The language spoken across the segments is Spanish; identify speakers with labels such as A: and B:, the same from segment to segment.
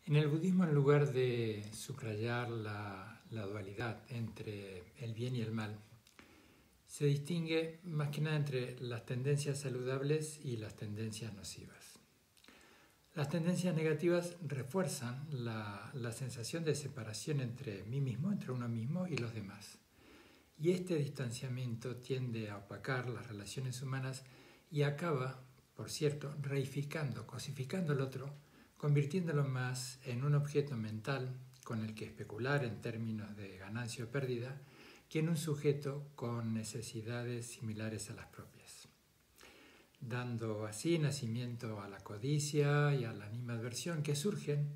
A: En el budismo, en lugar de subrayar la dualidad entre el bien y el mal, se distingue más que nada entre las tendencias saludables y las tendencias nocivas. Las tendencias negativas refuerzan la sensación de separación entre mí mismo, entre uno mismo y los demás. Y este distanciamiento tiende a opacar las relaciones humanas y acaba, por cierto, reificando, cosificando al otro, convirtiéndolo más en un objeto mental con el que especular en términos de ganancia o pérdida, que en un sujeto con necesidades similares a las propias, dando así nacimiento a la codicia y a la animadversión que surgen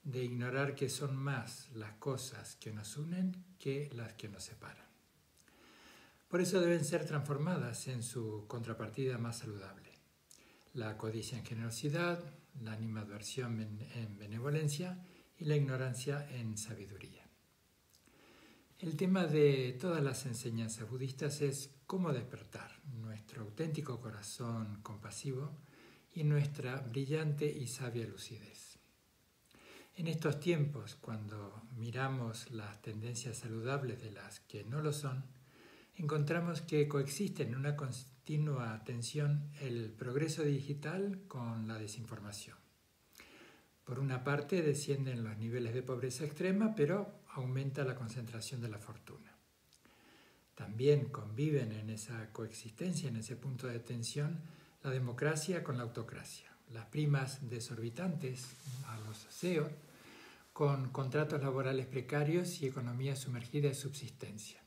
A: de ignorar que son más las cosas que nos unen que las que nos separan. Por eso deben ser transformadas en su contrapartida más saludable: la codicia en generosidad, la animadversión en benevolencia y la ignorancia en sabiduría. El tema de todas las enseñanzas budistas es cómo despertar nuestro auténtico corazón compasivo y nuestra brillante y sabia lucidez. En estos tiempos, cuando miramos las tendencias saludables de las que no lo son, encontramos que coexisten en una continua tensión el progreso digital con la desinformación. Por una parte, descienden los niveles de pobreza extrema, pero aumenta la concentración de la fortuna. También conviven en esa coexistencia, en ese punto de tensión, la democracia con la autocracia, las primas desorbitantes a los CEO, con contratos laborales precarios y economía sumergida en subsistencia.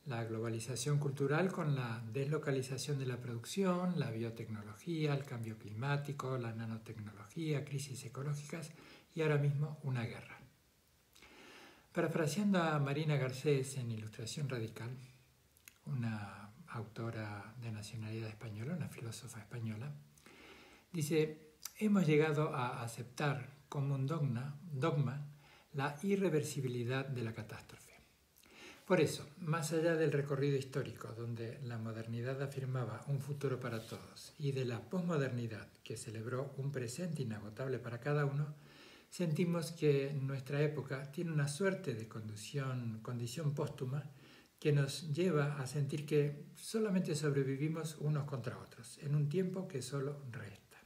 A: La globalización cultural con la deslocalización de la producción, la biotecnología, el cambio climático, la nanotecnología, crisis ecológicas y ahora mismo una guerra. Parafraseando a Marina Garcés en Ilustración Radical, una autora de nacionalidad española, una filósofa española, dice: hemos llegado a aceptar como un dogma la irreversibilidad de la catástrofe. Por eso, más allá del recorrido histórico, donde la modernidad afirmaba un futuro para todos, y de la posmodernidad, que celebró un presente inagotable para cada uno, sentimos que nuestra época tiene una suerte de condición póstuma que nos lleva a sentir que solamente sobrevivimos unos contra otros, en un tiempo que solo resta.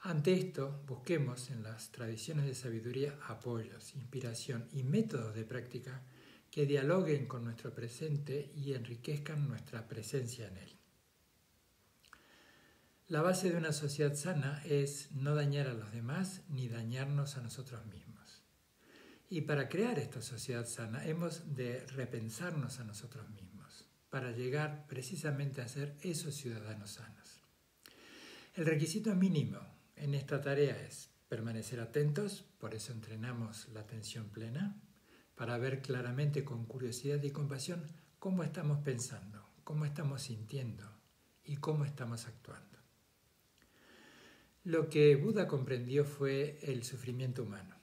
A: Ante esto, busquemos en las tradiciones de sabiduría apoyos, inspiración y métodos de práctica que dialoguen con nuestro presente y enriquezcan nuestra presencia en él. La base de una sociedad sana es no dañar a los demás ni dañarnos a nosotros mismos. Y para crear esta sociedad sana hemos de repensarnos a nosotros mismos, para llegar precisamente a ser esos ciudadanos sanos. El requisito mínimo en esta tarea es permanecer atentos, por eso entrenamos la atención plena, para ver claramente con curiosidad y compasión cómo estamos pensando, cómo estamos sintiendo y cómo estamos actuando. Lo que Buda comprendió fue el sufrimiento humano,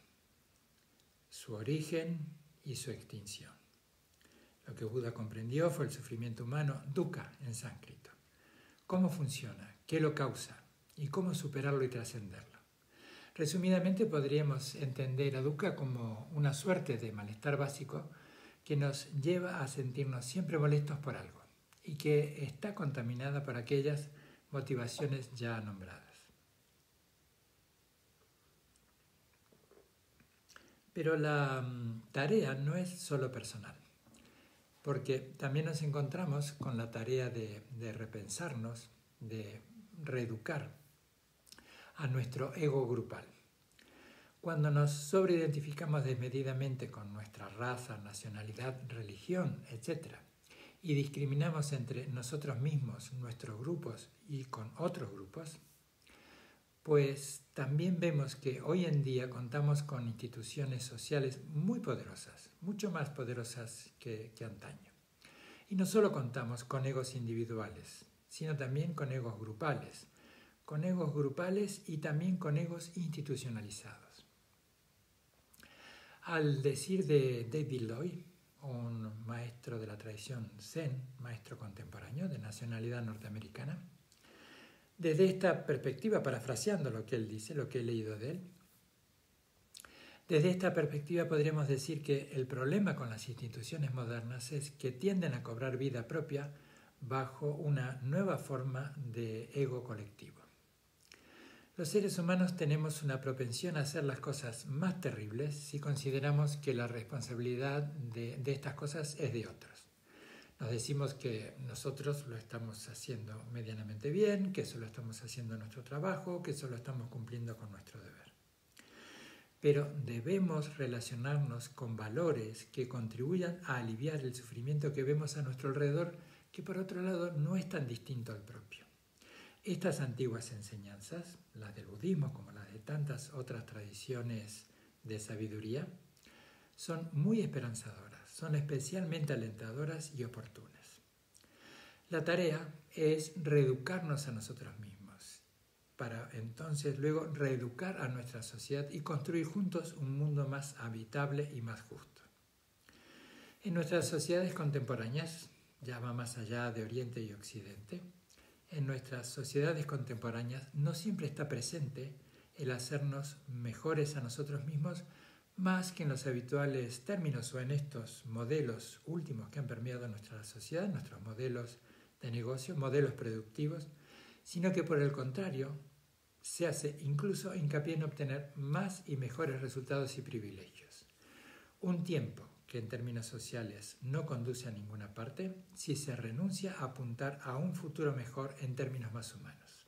A: su origen y su extinción. Lo que Buda comprendió fue el sufrimiento humano, dukkha en sánscrito. ¿Cómo funciona? ¿Qué lo causa? ¿Y cómo superarlo y trascenderlo? Resumidamente, podríamos entender a dukkha como una suerte de malestar básico que nos lleva a sentirnos siempre molestos por algo y que está contaminada por aquellas motivaciones ya nombradas. Pero la tarea no es solo personal, porque también nos encontramos con la tarea de repensarnos, de reeducar a nuestro ego grupal. Cuando nos sobreidentificamos desmedidamente con nuestra raza, nacionalidad, religión, etc., y discriminamos entre nosotros mismos, nuestros grupos y con otros grupos, pues también vemos que hoy en día contamos con instituciones sociales muy poderosas, mucho más poderosas que antaño. Y no solo contamos con egos individuales, sino también con egos grupales y también con egos institucionalizados. Al decir de David Lloyd, un maestro de la tradición Zen, maestro contemporáneo de nacionalidad norteamericana, desde esta perspectiva, parafraseando lo que él dice, lo que he leído de él, Desde esta perspectiva podríamos decir que el problema con las instituciones modernas es que tienden a cobrar vida propia bajo una nueva forma de ego colectivo. Los seres humanos tenemos una propensión a hacer las cosas más terribles si consideramos que la responsabilidad de estas cosas es de otros. Nos decimos que nosotros lo estamos haciendo medianamente bien, que solo estamos haciendo nuestro trabajo, que solo estamos cumpliendo con nuestro deber. Pero debemos relacionarnos con valores que contribuyan a aliviar el sufrimiento que vemos a nuestro alrededor, que por otro lado no es tan distinto al propio. Estas antiguas enseñanzas, las del budismo como las de tantas otras tradiciones de sabiduría, son muy esperanzadoras, son especialmente alentadoras y oportunas. La tarea es reeducarnos a nosotros mismos, para entonces luego reeducar a nuestra sociedad y construir juntos un mundo más habitable y más justo. En nuestras sociedades contemporáneas, ya va más allá de Oriente y Occidente, en nuestras sociedades contemporáneas no siempre está presente el hacernos mejores a nosotros mismos más que en los habituales términos o en estos modelos últimos que han permeado nuestra sociedad, nuestros modelos de negocio, modelos productivos, sino que por el contrario se hace incluso hincapié en obtener más y mejores resultados y privilegios. Un tiempo que en términos sociales no conduce a ninguna parte si se renuncia a apuntar a un futuro mejor en términos más humanos.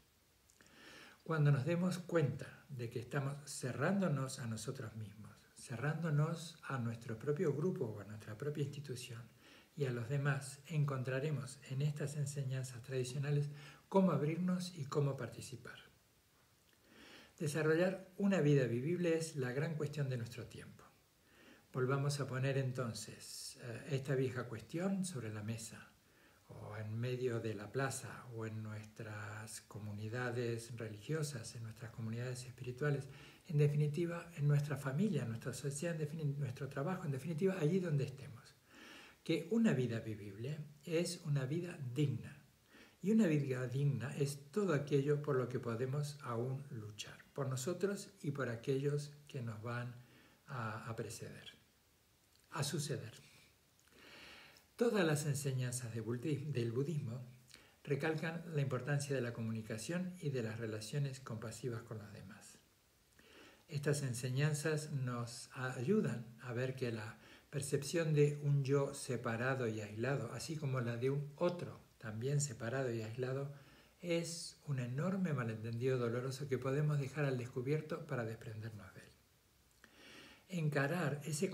A: Cuando nos demos cuenta de que estamos cerrándonos a nosotros mismos, cerrándonos a nuestro propio grupo o a nuestra propia institución y a los demás, encontraremos en estas enseñanzas tradicionales cómo abrirnos y cómo participar. Desarrollar una vida vivible es la gran cuestión de nuestro tiempo. Volvamos a poner entonces esta vieja cuestión sobre la mesa, o en medio de la plaza, o en nuestras comunidades religiosas, en nuestras comunidades espirituales, en definitiva, en nuestra familia, en nuestra sociedad, en nuestro trabajo, en definitiva, allí donde estemos. Que una vida vivible es una vida digna. Y una vida digna es todo aquello por lo que podemos aún luchar, por nosotros y por aquellos que nos van a preceder, a suceder. Todas las enseñanzas del budismo recalcan la importancia de la comunicación y de las relaciones compasivas con los demás. Estas enseñanzas nos ayudan a ver que la percepción de un yo separado y aislado, así como la de un otro también separado y aislado, es un enorme malentendido doloroso que podemos dejar al descubierto para desprendernos de él. Encarar ese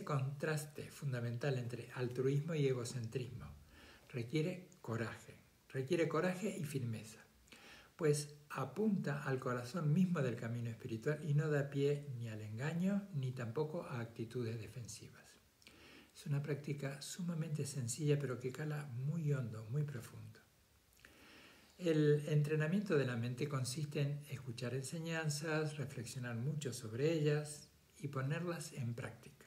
A: contraste fundamental entre altruismo y egocentrismo requiere coraje y firmeza, pues apunta al corazón mismo del camino espiritual y no da pie ni al engaño ni tampoco a actitudes defensivas. Es una práctica sumamente sencilla pero que cala muy hondo, muy profundo. El entrenamiento de la mente consiste en escuchar enseñanzas, reflexionar mucho sobre ellas y ponerlas en práctica.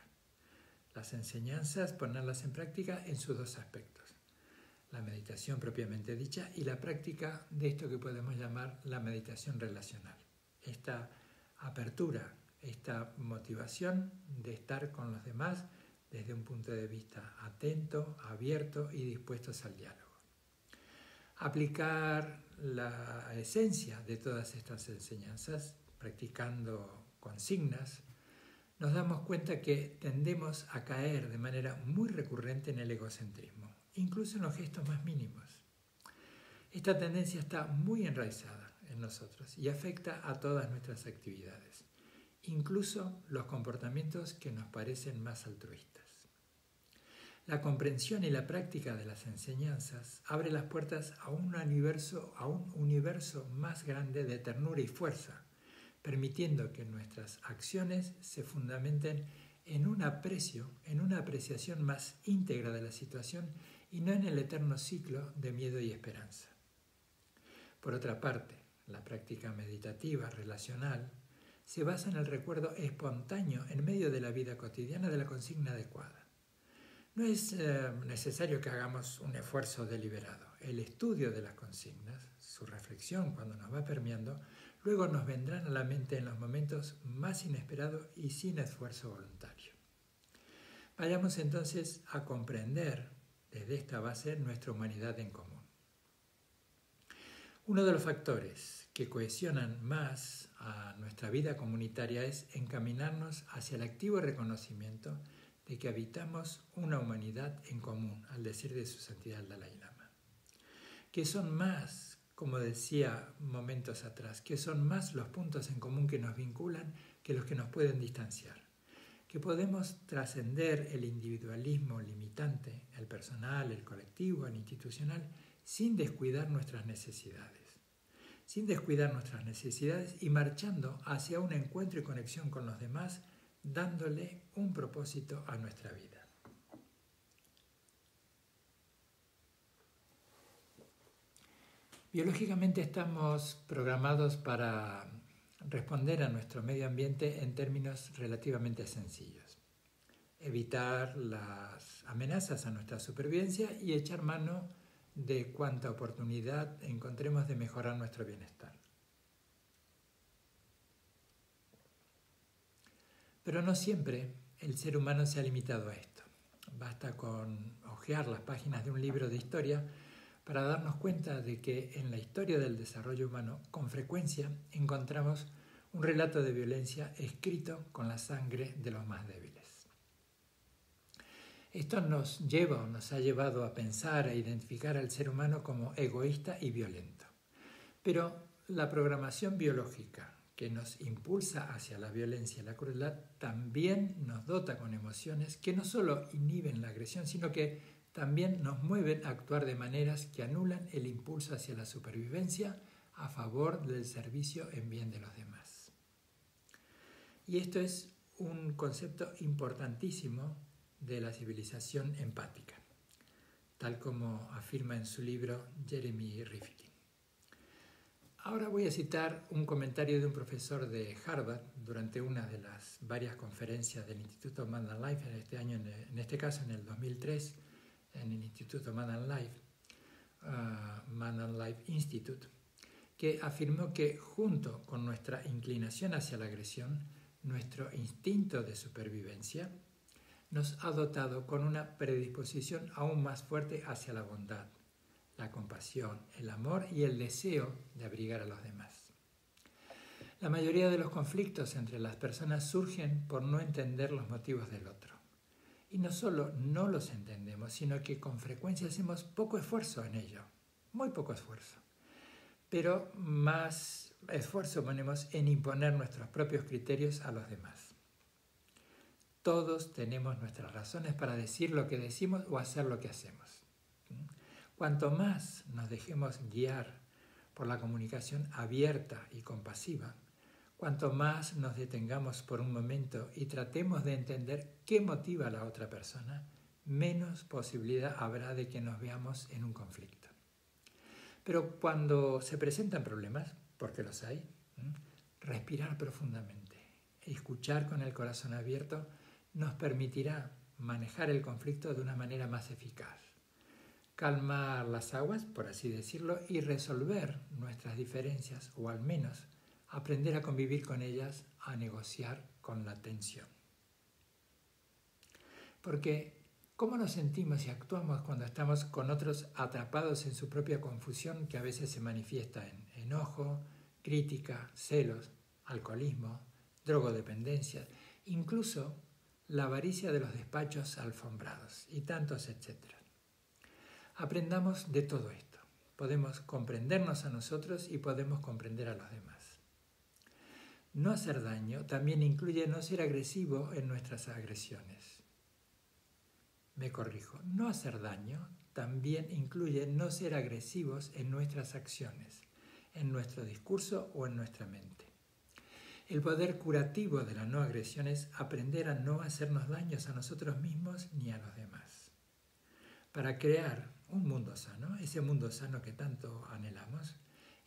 A: Las enseñanzas, ponerlas en práctica en sus dos aspectos. La meditación propiamente dicha y la práctica de esto que podemos llamar la meditación relacional. Esta apertura, esta motivación de estar con los demás desde un punto de vista atento, abierto y dispuestos al diálogo. Aplicar la esencia de todas estas enseñanzas, practicando consignas, nos damos cuenta que tendemos a caer de manera muy recurrente en el egocentrismo, incluso en los gestos más mínimos. Esta tendencia está muy enraizada en nosotros y afecta a todas nuestras actividades, incluso los comportamientos que nos parecen más altruistas. La comprensión y la práctica de las enseñanzas abre las puertas a un universo más grande de ternura y fuerza, permitiendo que nuestras acciones se fundamenten en un aprecio, en una apreciación más íntegra de la situación y no en el eterno ciclo de miedo y esperanza. Por otra parte, la práctica meditativa, relacional, se basa en el recuerdo espontáneo en medio de la vida cotidiana de la consigna adecuada. No es necesario que hagamos un esfuerzo deliberado. El estudio de las consignas, su reflexión cuando nos va permeando, luego nos vendrán a la mente en los momentos más inesperados y sin esfuerzo voluntario. Vayamos entonces a comprender desde esta base nuestra humanidad en común. Uno de los factores que cohesionan más a nuestra vida comunitaria es encaminarnos hacia el activo reconocimiento de que habitamos una humanidad en común, al decir de su santidad el Dalai Lama. Que son más, como decía momentos atrás, que son más los puntos en común que nos vinculan que los que nos pueden distanciar. Que podemos trascender el individualismo limitante, el personal, el colectivo, el institucional, sin descuidar nuestras necesidades. Sin descuidar nuestras necesidades y marchando hacia un encuentro y conexión con los demás, dándole un propósito a nuestra vida. Biológicamente estamos programados para responder a nuestro medio ambiente en términos relativamente sencillos. Evitar las amenazas a nuestra supervivencia y echar mano de cuanta oportunidad encontremos de mejorar nuestro bienestar. Pero no siempre el ser humano se ha limitado a esto. Basta con hojear las páginas de un libro de historia para darnos cuenta de que en la historia del desarrollo humano, con frecuencia encontramos un relato de violencia escrito con la sangre de los más débiles. Esto nos ha llevado a pensar e identificar al ser humano como egoísta y violento. Pero la programación biológica que nos impulsa hacia la violencia y la crueldad también nos dota con emociones que no solo inhiben la agresión, sino que también nos mueven a actuar de maneras que anulan el impulso hacia la supervivencia a favor del servicio en bien de los demás. Y esto es un concepto importantísimo de la civilización empática, tal como afirma en su libro Jeremy Rifkin. Ahora voy a citar un comentario de un profesor de Harvard durante una de las varias conferencias del Instituto Man and Life en este año, en este caso en el 2003, en el Instituto Man and Life Institute, que afirmó que junto con nuestra inclinación hacia la agresión, nuestro instinto de supervivencia nos ha dotado con una predisposición aún más fuerte hacia la bondad, la compasión, el amor y el deseo de abrigar a los demás. La mayoría de los conflictos entre las personas surgen por no entender los motivos del otro. Y no solo no los entendemos, sino que con frecuencia hacemos poco esfuerzo en ello, muy poco esfuerzo. Pero más esfuerzo ponemos en imponer nuestros propios criterios a los demás. Todos tenemos nuestras razones para decir lo que decimos o hacer lo que hacemos. Cuanto más nos dejemos guiar por la comunicación abierta y compasiva, cuanto más nos detengamos por un momento y tratemos de entender qué motiva a la otra persona, menos posibilidad habrá de que nos veamos en un conflicto. Pero cuando se presentan problemas, porque los hay, respirar profundamente, escuchar con el corazón abierto, nos permitirá manejar el conflicto de una manera más eficaz, calmar las aguas, por así decirlo, y resolver nuestras diferencias, o al menos aprender a convivir con ellas, a negociar con la tensión. Porque, ¿cómo nos sentimos y actuamos cuando estamos con otros atrapados en su propia confusión que a veces se manifiesta en enojo, crítica, celos, alcoholismo, drogodependencia, incluso la avaricia de los despachos alfombrados y tantos etcétera? Aprendamos de todo esto. Podemos comprendernos a nosotros y podemos comprender a los demás. No hacer daño también incluye no ser agresivo en nuestras agresiones. Me corrijo, no hacer daño también incluye no ser agresivos en nuestras acciones, en nuestro discurso o en nuestra mente. El poder curativo de la no agresión es aprender a no hacernos daños a nosotros mismos ni a los demás. Para crear un mundo sano, ese mundo sano que tanto anhelamos,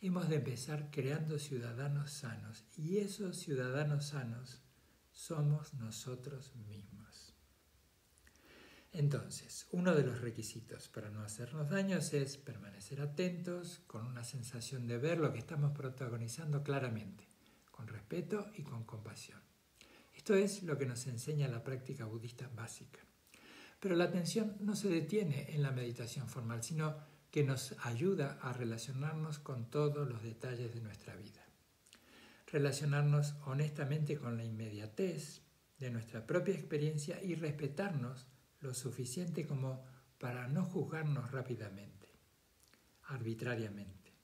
A: hemos de empezar creando ciudadanos sanos, y esos ciudadanos sanos somos nosotros mismos. Entonces, uno de los requisitos para no hacernos daños es permanecer atentos, con una sensación de ver lo que estamos protagonizando claramente, con respeto y con compasión. Esto es lo que nos enseña la práctica budista básica. Pero la atención no se detiene en la meditación formal, sino que nos ayuda a relacionarnos con todos los detalles de nuestra vida. Relacionarnos honestamente con la inmediatez de nuestra propia experiencia y respetarnos lo suficiente como para no juzgarnos rápidamente, arbitrariamente,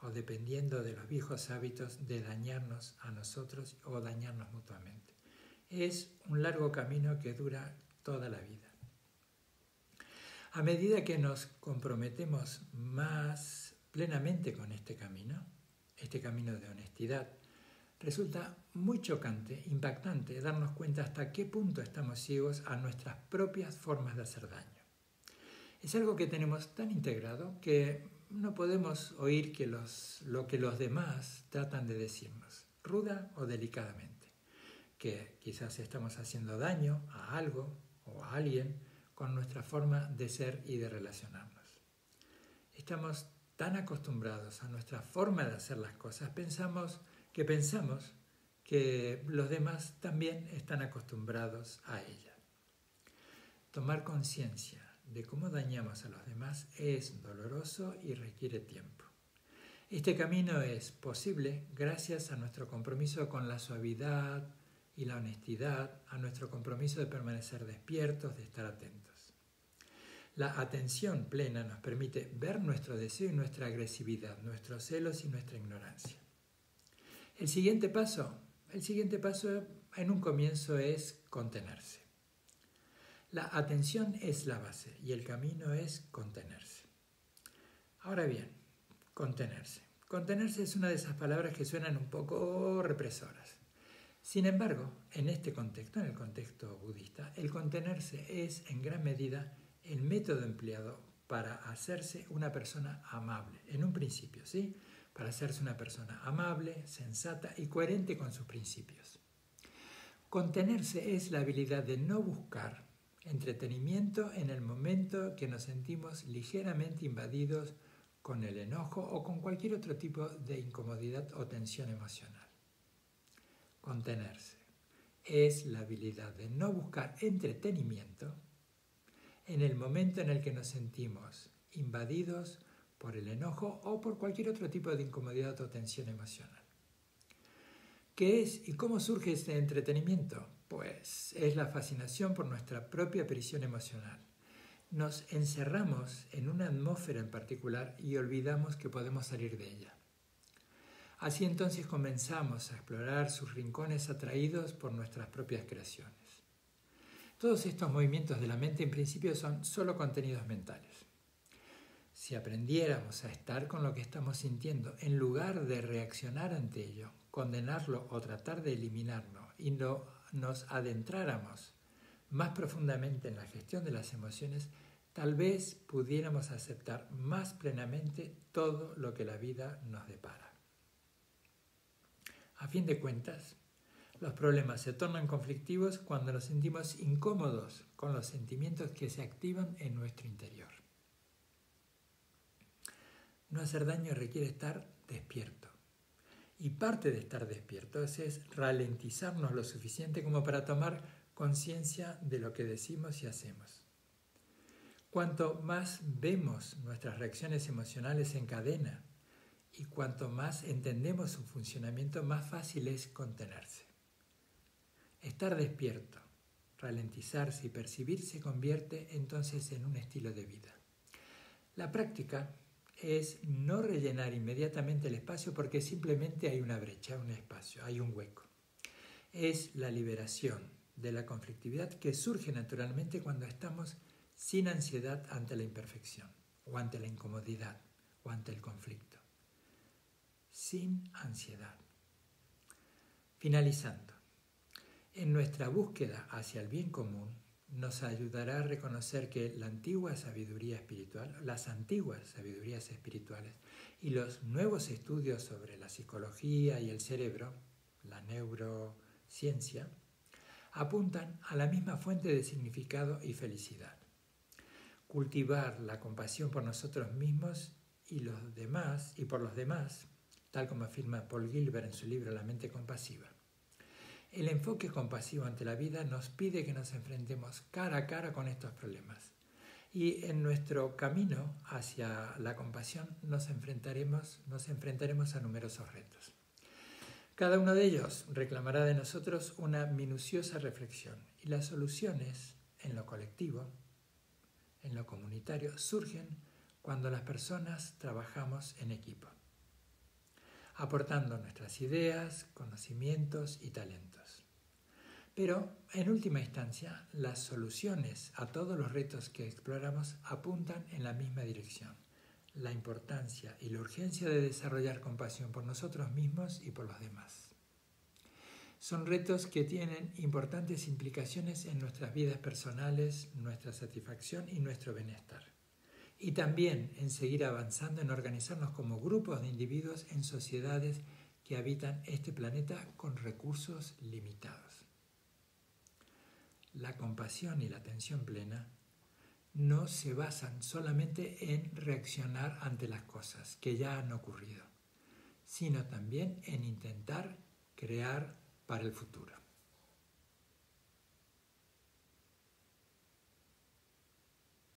A: o dependiendo de los viejos hábitos de dañarnos a nosotros o dañarnos mutuamente. Es un largo camino que dura toda la vida. A medida que nos comprometemos más plenamente con este camino de honestidad, resulta muy chocante, impactante darnos cuenta hasta qué punto estamos ciegos a nuestras propias formas de hacer daño. Es algo que tenemos tan integrado que no podemos oír lo que los demás tratan de decirnos, ruda o delicadamente, que quizás estamos haciendo daño a algo o a alguien con nuestra forma de ser y de relacionarnos. Estamos tan acostumbrados a nuestra forma de hacer las cosas, pensamos que los demás también están acostumbrados a ella. Tomar conciencia de cómo dañamos a los demás es doloroso y requiere tiempo. Este camino es posible gracias a nuestro compromiso con la suavidad y la honestidad, a nuestro compromiso de permanecer despiertos, de estar atentos. La atención plena nos permite ver nuestro deseo y nuestra agresividad, nuestros celos y nuestra ignorancia. El siguiente paso en un comienzo es contenerse. La atención es la base y el camino es contenerse. Ahora bien, contenerse. Contenerse es una de esas palabras que suenan un poco represoras. Sin embargo, en este contexto, en el contexto budista, el contenerse es en gran medida el método empleado para hacerse una persona amable, en un principio, ¿sí? Para hacerse una persona amable, sensata y coherente con sus principios. Contenerse es la habilidad de no buscar entretenimiento en el momento que nos sentimos ligeramente invadidos con el enojo o con cualquier otro tipo de incomodidad o tensión emocional. Contenerse es la habilidad de no buscar entretenimiento en el momento en el que nos sentimos invadidos por el enojo o por cualquier otro tipo de incomodidad o tensión emocional. ¿Qué es y cómo surge este entretenimiento? Pues es la fascinación por nuestra propia prisión emocional. Nos encerramos en una atmósfera en particular y olvidamos que podemos salir de ella. Así entonces comenzamos a explorar sus rincones atraídos por nuestras propias creaciones. Todos estos movimientos de la mente en principio son solo contenidos mentales. Si aprendiéramos a estar con lo que estamos sintiendo en lugar de reaccionar ante ello, condenarlo o tratar de eliminarlo y nos adentráramos más profundamente en la gestión de las emociones, tal vez pudiéramos aceptar más plenamente todo lo que la vida nos depara. A fin de cuentas, los problemas se tornan conflictivos cuando nos sentimos incómodos con los sentimientos que se activan en nuestro interior. No hacer daño requiere estar despierto. Y parte de estar despiertos es ralentizarnos lo suficiente como para tomar conciencia de lo que decimos y hacemos. Cuanto más vemos nuestras reacciones emocionales en cadena y cuanto más entendemos su funcionamiento, más fácil es contenerse. Estar despierto, ralentizarse y percibir se convierte entonces en un estilo de vida. La práctica es no rellenar inmediatamente el espacio porque simplemente hay una brecha, un espacio, hay un hueco. Es la liberación de la conflictividad que surge naturalmente cuando estamos sin ansiedad ante la imperfección, o ante la incomodidad, o ante el conflicto. Sin ansiedad. Finalizando, en nuestra búsqueda hacia el bien común, nos ayudará a reconocer que la antigua sabiduría espiritual, las antiguas sabidurías espirituales y los nuevos estudios sobre la psicología y el cerebro, la neurociencia, apuntan a la misma fuente de significado y felicidad. cultivar la compasión por nosotros mismos y los demás y por los demás, tal como afirma Paul Gilbert en su libro La mente compasiva. El enfoque compasivo ante la vida nos pide que nos enfrentemos cara a cara con estos problemas. Y en nuestro camino hacia la compasión nos enfrentaremos a numerosos retos. Cada uno de ellos reclamará de nosotros una minuciosa reflexión y las soluciones en lo colectivo, en lo comunitario, surgen cuando las personas trabajamos en equipo, aportando nuestras ideas, conocimientos y talentos. Pero, en última instancia, las soluciones a todos los retos que exploramos apuntan en la misma dirección: la importancia y la urgencia de desarrollar compasión por nosotros mismos y por los demás. Son retos que tienen importantes implicaciones en nuestras vidas personales, nuestra satisfacción y nuestro bienestar. Y también en seguir avanzando en organizarnos como grupos de individuos en sociedades que habitan este planeta con recursos limitados. La compasión y la atención plena no se basan solamente en reaccionar ante las cosas que ya han ocurrido, sino también en intentar crear para el futuro.